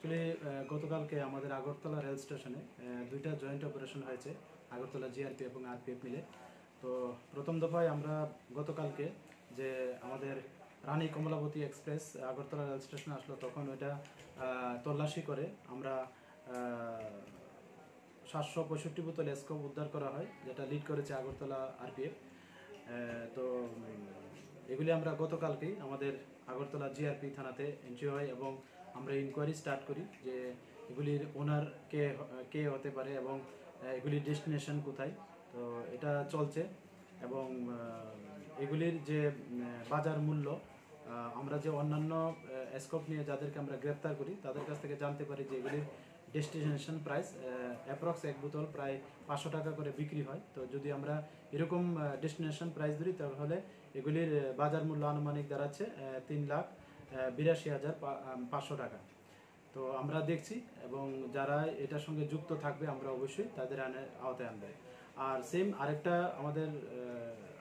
Actually গতকালকে আমাদের Agartala rail স্টেশনে দুইটা জয়েন্ট অপারেশন হয়েছে আগরতলা জিআরপি এবং আরপিএফ মিলে। তো প্রথম দফায় আমরা গতকালকে যে আমাদের রানী কমলাবতী এক্সপ্রেস আগরতলা রেল স্টেশনে আসলো, তখন ওইটা তল্লাশি করে আমরা 765 বোতল স্কোপ উদ্ধার করা হয়, যেটা লিড করেছে আগরতলা আরপিএফ। তো এগুলি আমরা গতকালকেই আমাদের আগরতলা জিআরপি থানাতে এন্ট্রি হয় এবং আমরা ইনকোয়ারি স্টার্ট করি যে এগুলির ওনার কে হতে পারে এবং এগুলির ডেস্টিনেশন কোথায়। তো এটা চলছে এবং এগুলির যে বাজার মূল্য আমরা যে অন্যান্য স্কোপ নিয়ে যাদেরকে আমরা গ্রেপ্তার করি তাদের কাছ থেকে জানতে পারি যে এগুলির ডেস্টিনেশন প্রাইস অ্যাপ্রক্স এক বোতল প্রায় 500 টাকা করে বিক্রি হয়। তো যদি আমরা এরকম ডেস্টিনেশন প্রাইস ধরি তাহলে এগুলির বাজার মূল্য আনুমানিক দাঁড়াচ্ছে 3,82,500 টাকা। তো আমরা দেখছি এবং যারা এটার সঙ্গে যুক্ত থাকবে আমরা অবশ্যই তাদের আওতায় আনবে। আর সেম আরেকটা আমাদের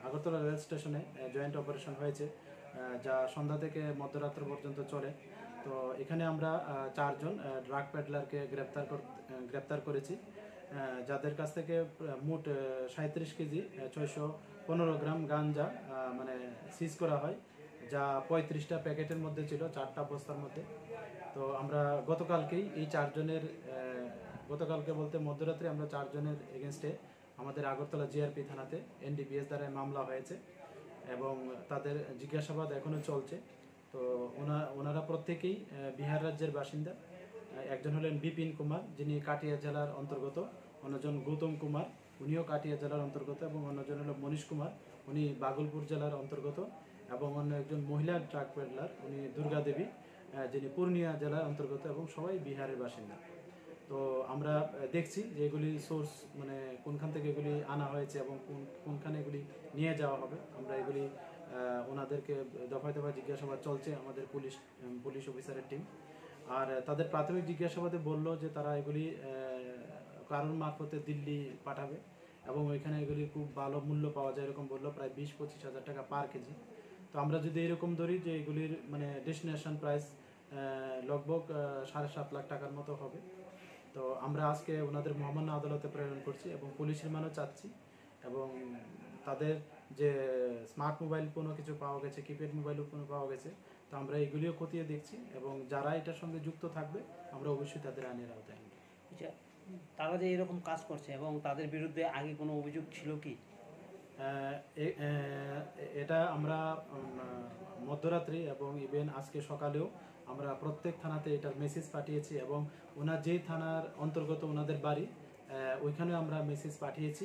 আগরতলা রেল স্টেশনে জয়েন্ট অপারেশন হয়েছে, যা সন্ধ্যা থেকে মধ্যরাত্র পর্যন্ত চলে। তো এখানে আমরা 4 জন ড্রাগ প্যাডলারকে গ্রেপ্তার করেছি, যাদের কাছ থেকে মোট 37 কেজি 615 গ্রাম গাঞ্জা মানে সিজ করা হয়, যা 35টা প্যাকেটের মধ্যে ছিল, 4টা বস্তার মধ্যে। তো আমরা গতকালকেই এই 4 জনের গতকালকে বলতে মধ্যরাত্রে আমরা 4 জনের এগেনস্টে আমাদের আগরতলা জিআরপি থানাতে এনডিপিএস দ্বারা মামলা হয়েছে এবং তাদের জিজ্ঞাসাবাদ এখনও চলছে। তো ওনারা প্রত্যেকেই বিহার রাজ্যের বাসিন্দা। একজন হলেন বিপিন কুমার, যিনি কাটিয়া জেলার অন্তর্গত, অন্যজন গৌতম কুমার, উনিও কাটিয়া জেলার অন্তর্গত, এবং অন্যজন হল মনীষ কুমার, উনি বাগলপুর জেলার অন্তর্গত, এবং অন্য একজন মহিলা ট্রাক পেডলার, উনি দুর্গা দেবী, যিনি পূর্ণিয়া জেলার অন্তর্গত, এবং সবাই বিহারের বাসিন্দা। তো আমরা দেখছি যে এগুলি সোর্স মানে কোনখান থেকে এগুলি আনা হয়েছে এবং কোনখানে এগুলি নিয়ে যাওয়া হবে। আমরা এগুলি ওনাদেরকে দফায় দফায় জিজ্ঞাসাবাদ চলছে আমাদের পুলিশ অফিসারের টিম। আর তাদের প্রাথমিক জিজ্ঞাসাবাদে বলল যে তারা এগুলি কারণ মারফতে দিল্লি পাঠাবে এবং ওইখানে এগুলি খুব ভালো মূল্য পাওয়া যায় এরকম বললো, প্রায় 20-25 হাজার টাকা পার কেজি। তো আমরা যদি এরকম ধরি যে এগুলির মানে ডেস্টিনেশন প্রাইস লগভগ 7.5 লাখ টাকার মতো হবে। তো আমরা আজকে ওনাদের মহামান্য আদালতে প্রেরণ করছি এবং পুলিশ রিমান্ডও চাচ্ছি, এবং তাদের যে স্মার্ট মোবাইল কোনো কিছু পাওয়া গেছে, কিপ্যাড মোবাইলও কোনো পাওয়া গেছে। তো আমরা এগুলিও খতিয়ে দেখছি এবং যারা এটার সঙ্গে যুক্ত থাকবে আমরা অবশ্যই তাদের আইনের আওতায় আনব। আচ্ছা, তারা যে এরকম কাজ করছে এবং তাদের বিরুদ্ধে আগে কোনো অভিযোগ ছিল কি? এটা আমরা মধ্যরাত্রি এবং ইভেন আজকে সকালেও আমরা প্রত্যেক থানাতে এটার মেসেজ পাঠিয়েছি এবং ওনার যেই থানার অন্তর্গত ওনাদের বাড়ি ওইখানেও আমরা মেসেজ পাঠিয়েছি।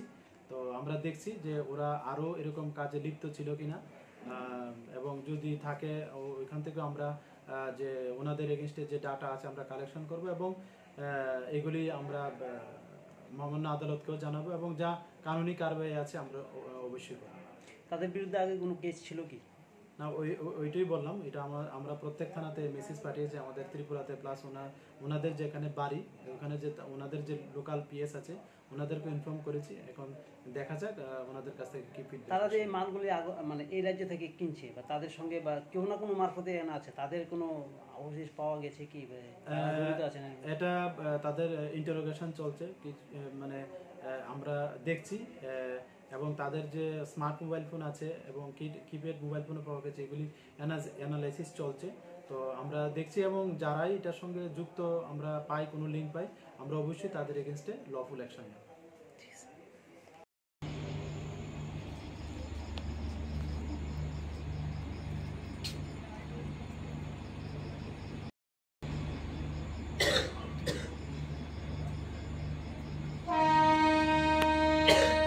তো আমরা দেখছি যে ওরা আরও এরকম কাজে লিপ্ত ছিল কিনা, এবং যদি থাকে ওইখান থেকে আমরা যে ওনাদের এগেনস্টে যে ডাটা আছে আমরা কালেকশন করব এবং এগুলি আমরা মহামান্য আদালতকেও জানাবো এবং যা কানুনি কারবাই আছে আমরা অবশ্যই করব। তাদের বিরুদ্ধে আগে কোনো কেস ছিল কি? না, ওইটাই বললাম, এটা আমরা প্রত্যেক থানাতে মেসেজ পাঠিয়েছি আমাদের ত্রিপুরাতে, প্লাস ওনাদের যেখানে বাড়ি ওখানে যে ওনাদের যে লোকাল পিএস আছে ওনাদেরকে ইনফর্ম করেছি। এখন দেখা যাক ওনাদের কাছ থেকে কি ফিডব্যাক। তারা যে মালগুলি মানে এই রাজ্য থেকে কিনছে বা তাদের সঙ্গে বা কেউ না কোনো মারফতে আছে, তাদের কোনো অবশেষ পাওয়া গেছে কি? এটা তাদের ইন্টারোগেশন চলছে, মানে আমরা দেখছি, এবং তাদের যে স্মার্ট মোবাইল ফোন আছে এবং কিপ্যাড মোবাইল ফোনও পাওয়া গেছে, এগুলি অ্যানালাইসিস চলছে। তো আমরা দেখছি এবং যারাই এটার সঙ্গে যুক্ত আমরা পাই, কোনো লিঙ্ক পাই, আমরা অবশ্যই তাদের এগেনস্টে লফুল অ্যাকশন নেব।